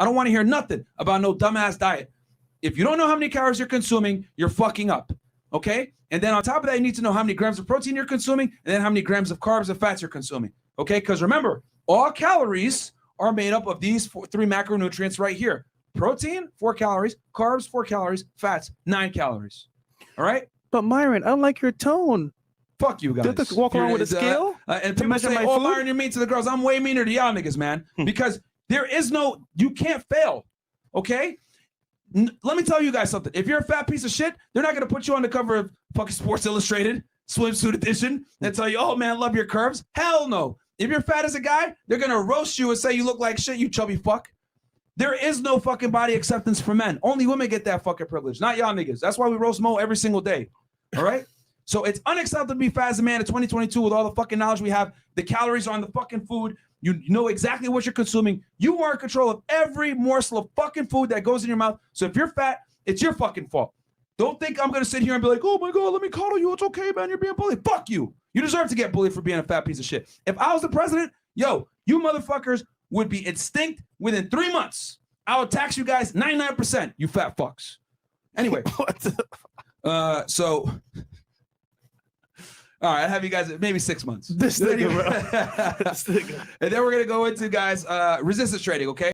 I don't want to hear nothing about no dumbass diet. If you don't know how many calories you're consuming, you're fucking up. Okay? And then on top of that, you need to know how many grams of protein you're consuming and then how many grams of carbs and fats you're consuming. Okay? Because remember, all calories are made up of these three macronutrients right here. Protein, 4 calories. Carbs, 4 calories. Fats, 9 calories. All right? But Myron, I don't like your tone. Fuck you guys. Do you have to walk around with a scale? And people say, oh, Myron, you're mean to the girls. I'm way meaner to y'all niggas, man. Because there is no, you can't fail. Okay? Let me tell you guys something. If you're a fat piece of shit, they're not going to put you on the cover of fucking Sports Illustrated, swimsuit edition, and tell you, oh, man, love your curves. Hell no. If you're fat as a guy, they're going to roast you and say you look like shit, you chubby fuck. There is no fucking body acceptance for men. Only women get that fucking privilege, not y'all niggas. That's why we roast Mo every single day. All right? So it's unacceptable to be fat as a man in 2022 with all the fucking knowledge we have. The calories are on the fucking food. You know exactly what you're consuming. You are in control of every morsel of fucking food that goes in your mouth. So if you're fat, it's your fucking fault. Don't think I'm going to sit here and be like, oh my God, let me coddle you. It's okay, man. You're being bullied. Fuck you. You deserve to get bullied for being a fat piece of shit. If I was the president, yo, you motherfuckers would be extinct within 3 months. I would tax you guys 99%, you fat fucks. Anyway, so... All right, I have you guys maybe 6 months. This nigga, bro. This nigga. And then we're going to go into, guys, resistance training, okay?